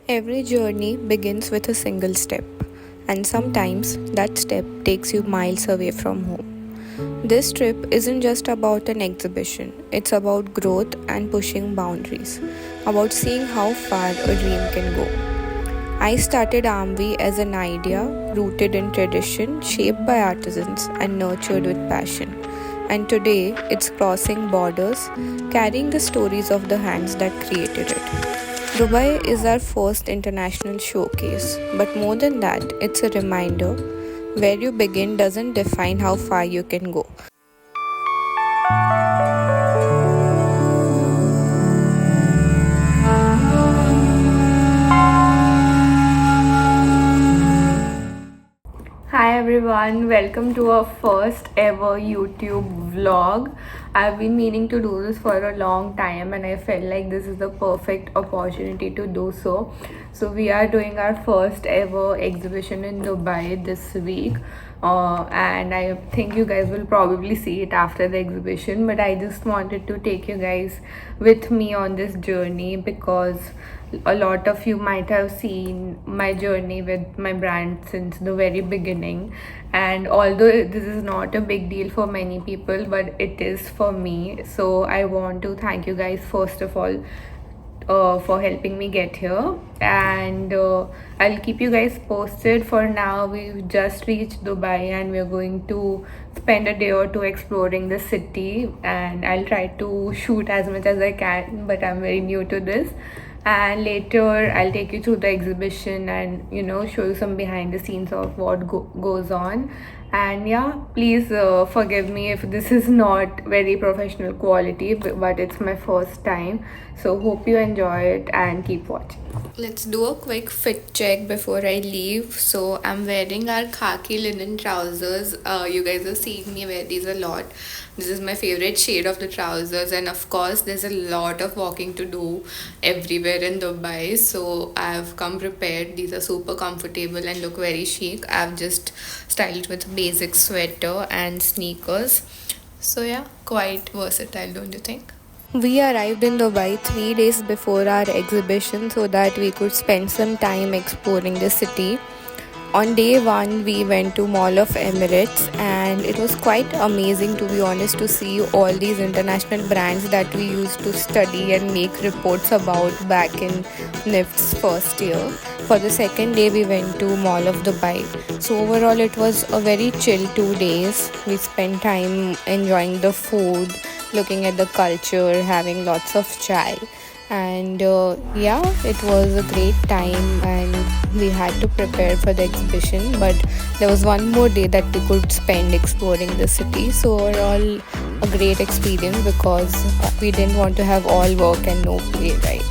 Every journey begins with a single step, and sometimes that step takes you miles away from home. This trip isn't just about an exhibition, it's about growth and pushing boundaries, about seeing how far a dream can go. I started Amvi as an idea rooted in tradition, shaped by artisans, and nurtured with passion. And today it's crossing borders, carrying the stories of the hands that created it. Dubai is our first international showcase, but more than that, it's a reminder where you begin doesn't define how far you can go. Hi everyone, welcome to our first ever YouTube vlog. I've been meaning to do this for a long time and I felt like this is the perfect opportunity to do so. So we are doing our first ever exhibition in Dubai this week. And I think you guys will probably see it after the exhibition, but I just wanted to take you guys with me on this journey because a lot of you might have seen my journey with my brand since the very beginning. And although this is not a big deal for many people, but it is for me. So I want to thank you guys first of all for helping me get here, and I'll keep you guys posted. For now, we've just reached Dubai and we're going to spend a day or two exploring the city, and I'll try to shoot as much as I can, but I'm very new to this. And later I'll take you through the exhibition and show you some behind the scenes of what goes on. And yeah, please forgive me if this is not very professional quality, but it's my first time, so hope you enjoy it and keep watching. Let's do a quick fit check before I leave. So I'm wearing our khaki linen trousers. You guys have seen me wear these a lot. This is my favorite shade of the trousers, and of course there's a lot of walking to do everywhere in Dubai, so I've come prepared. These are super comfortable and look very chic. I've just styled with a basic sweater and sneakers. So yeah, quite versatile, don't you think? We arrived in Dubai 3 days before our exhibition so that we could spend some time exploring the city. On day one, we went to Mall of Emirates, and it was quite amazing, to be honest, to see all these international brands that we used to study and make reports about back in NIFT's first year. For the second day, we went to Mall of Dubai. So overall, it was a very chill 2 days. We spent time enjoying the food, looking at the culture, having lots of chai. And yeah, it was a great time, and we had to prepare for the exhibition, but there was one more day that we could spend exploring the city. So overall, a great experience because we didn't want to have all work and no play, right?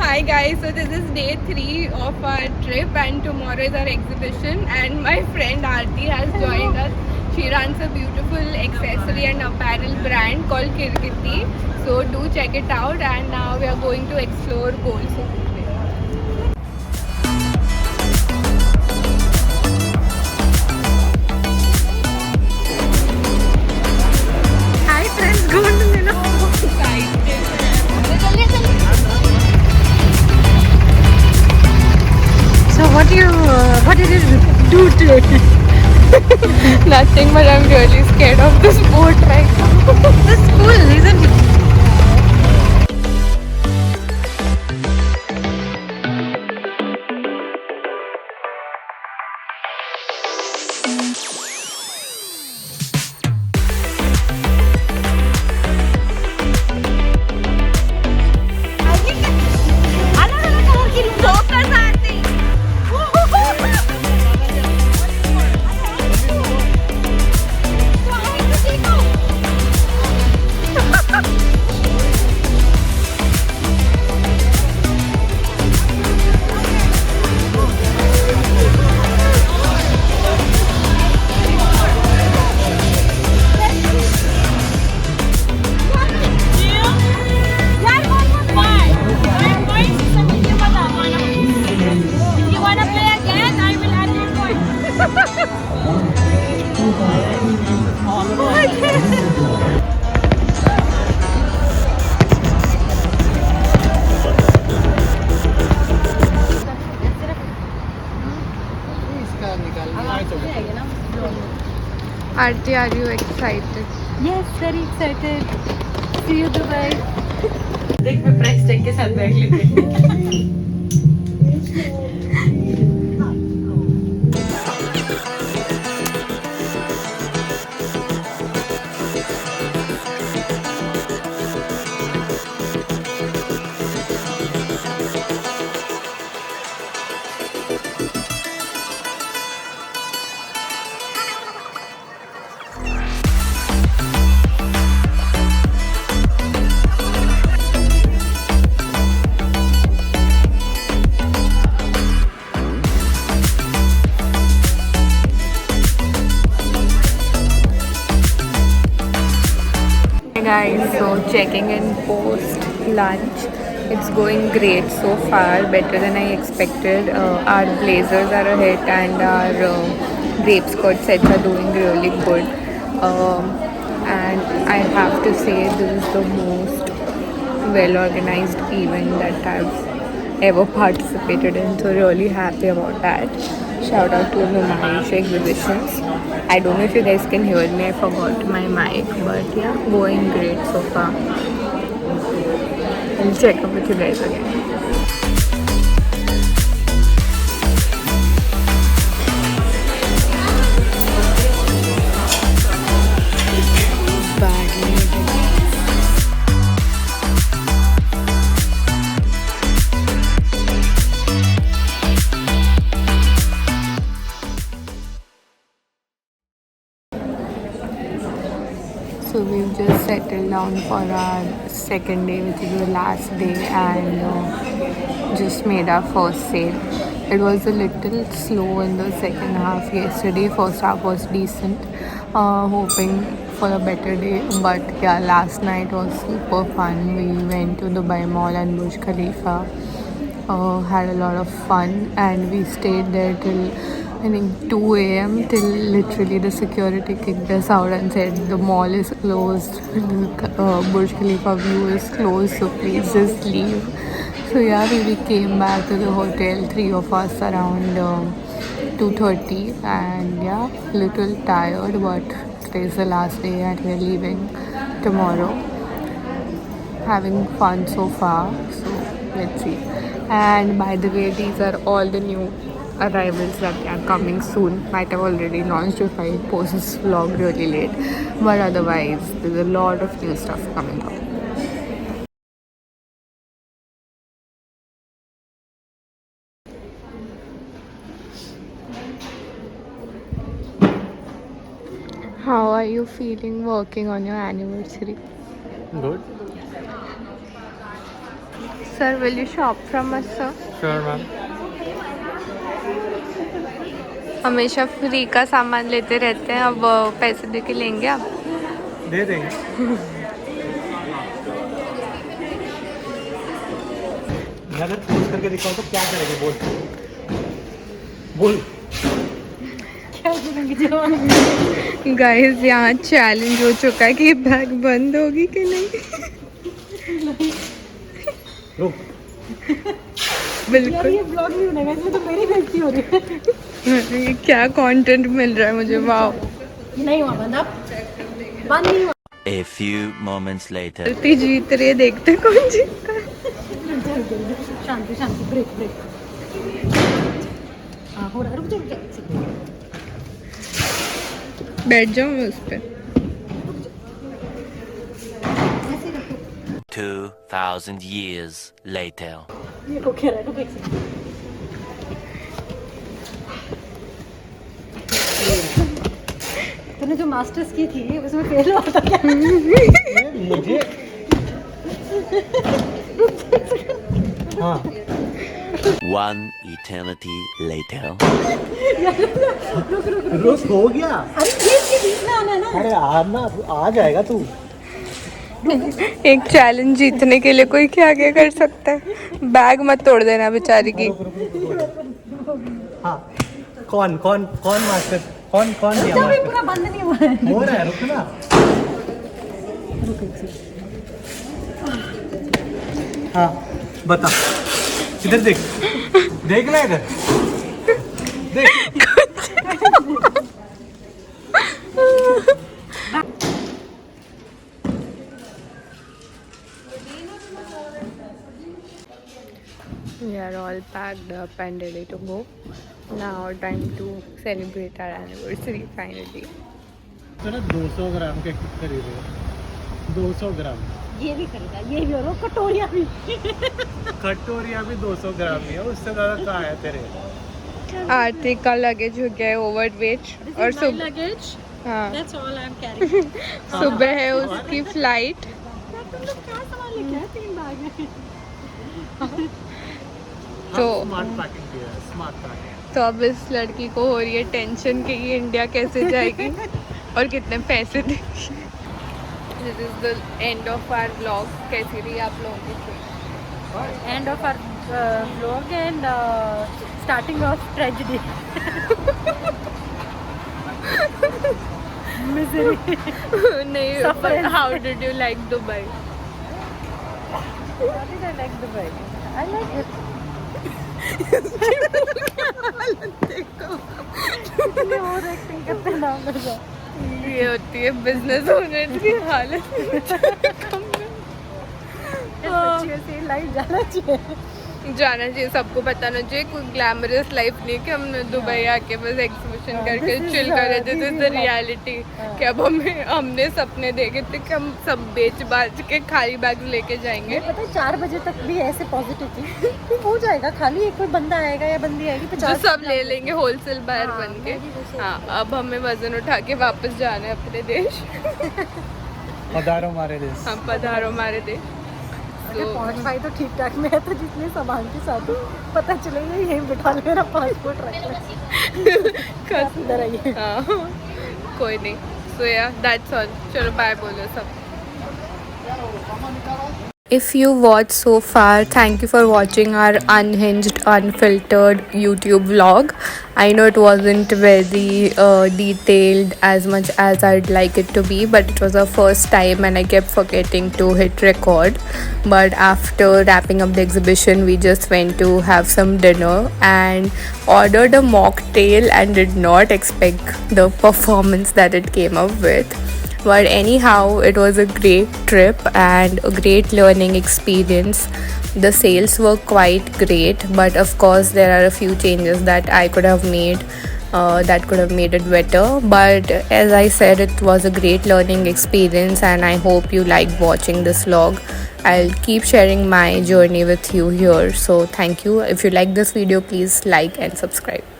Hi guys, so this is day 3 of our trip and tomorrow is our exhibition, and my friend Aarti has joined us. She runs a beautiful accessory and apparel brand called Kirkiti, so do check it out. And now we are going to explore Gold City. Hi friends, Gold So what did you do today? Nothing, but I'm really scared of this boat right now. That's cool, isn't it? Aarti, are you excited? Yes, very excited. See you Dubai. देख मैं price tag के साथ bag लेके Hey guys, so checking in post lunch. It's going great so far, better than I expected. Our blazers are a hit and our grape skirt sets are doing really good. And I have to say, this is the most well organized event that I've ever participated in, so really happy about that. Shout out to Numaish Exhibitions. I don't know if you guys can hear me, I forgot my mic, but yeah, going great so far. I'll check up with you guys again. So we've just settled down for our second day, which is the last day, and just made our first sale. It was a little slow in the second half yesterday. First half was decent, hoping for a better day. But yeah, last night was super fun. We went to Dubai Mall and Burj Khalifa. Had a lot of fun, and we stayed there till I think 2 a.m. till literally the security kicked us out and said the mall is closed, Burj Khalifa view is closed, so please just leave. So yeah, we came back to the hotel, 3 of us around 2:30, and yeah, little tired, but today's the last day and we're leaving tomorrow. Having fun so far, so let's see. And by the way, these are all the new arrivals that are coming soon. Might have already launched if I post this vlog really late, but otherwise there's a lot of new stuff coming up. How are you feeling working on your anniversary? Good. Sir, will you shop from us, sir? Sure, ma'am. हमेशा free का सामान लेते रहते हैं, अब पैसे दे के लेंगे आप? दे देंगे. मैं अगर पोस्ट करके दिखाऊं तो क्या करेंगे? बोल. क्या करेंगे जवान? गाइस, यहाँ चैलेंज हो चुका है कि ये बैग बंद होगी कि नहीं. रुक. बिल्कुल. ये ब्लॉग नहीं बनेगा, इसमें तो मेरी बेइज्जती हो रही है. ये क्या कंटेंट मिल रहा है मुझे. वाओ, नहीं हुआ बंद, अब बंद नहीं हुआ. A few moments later. गलती जीत रही है, देखते कौन जीतता है. शांति शांति, ब्रेक ब्रेक. हाँ हो रहा है, रुक जा. बैठ जाऊँ मैं उस पर. 2,000 years later. ये रुक रहा है, रुक एक सेकंड. तूने जो मास्टर्स की थी उसमें फेल हुआ था क्या? मुझे. हाँ. One eternity later. रोज हो गया. अरे इसके बीच में आना है ना. अरे आना, आ जाएगा तू. एक चैलेंज जीतने के लिए कोई क्या क्या कर सकता है. बैग मत तोड़ देना बेचारी की. हाँ. कौन मास्टर? कौन दिया अभी मास्टर? पूरा बंद नहीं हुआ है. हो रहा है, रुक ना. हाँ, बता. इधर देख. देख ना इधर. देख. They are all packed up and ready to go. Now time to celebrate our anniversary finally. तो ना 200 ग्राम के खरीदे 200 ग्राम ये भी खरीदा, ये भी और कटोरिया भी। कटोरिया भी 200 ग्राम ही है, उससे ज़्यादा कहाँ है तेरे? आरती का लगेज हो गया है ओवर वेट और सुबह लगेज, हाँ that's all I am carrying. सुबह है उसकी फ्लाइट। तुम लोग क्या सामान लेके आए 3 बैग में? तो स्मार्ट पैकिंग किया है, स्मार्ट पैकिंग। तो अब इस लड़की को हो रही है टेंशन कि ये इंडिया कैसे जाएगी और कितने पैसे देगी। This is the end of our vlog. कैसी रही आप लोगों की trip? End of our vlog and starting of tragedy. Misery. नहीं, how did you like Dubai? What did I like Dubai? I like it. कितने और एक्टिंग करते हैं नाम लगा। ये होती है बिजनेस ओनर की हालत। ऐसी लाइफ जाना चाहिए। जाना चाहिए, सबको बताना चाहिए कोई ग्लैमरस लाइफ नहीं कि हम दुबई आके बस एग्जीबिशन करके this is चिल कर रहे थे। this this is the reality कि अब हमने सपने देखे थे कि हम सब बेच बाच के खाली बैग लेके जाएंगे। पता है 4 बजे तक भी ऐसे पॉजिटिव थी, हो जाएगा खाली, एक कोई बंदा आएगा या बंदी आएगी जो 50 सब ले लेंगे होलसेल बायर हाँ, बन के। मैं भी वैसे हाँ, अब हमें वजन उठा के वापस जाना है अपने देश। पधारो हमारे देश। हम पधारो हमारे देश। अगर पहुंच पाई तो ठीक ठाक में है, तो जितने सामान के साथ पता चलेगा यहीं बिठा ले, मेरा पासपोर्ट रख ले। आप इधर आइए। हाँ, कोई नहीं। सो या दैट्स ऑल। चलो बाय बोलो सब। If you watched so far, thank you for watching our unhinged, unfiltered YouTube vlog. I know it wasn't very detailed as much as I'd like it to be, but it was our first time and I kept forgetting to hit record. But after wrapping up the exhibition, we just went to have some dinner and ordered a mocktail and did not expect the performance that it came up with. But anyhow, it was a great trip and a great learning experience. The sales were quite great, but of course there are a few changes that I could have made that could have made it better. But as I said, it was a great learning experience and I hope you liked watching this vlog. I'll keep sharing my journey with you here. So thank you. If you like this video, please like and subscribe.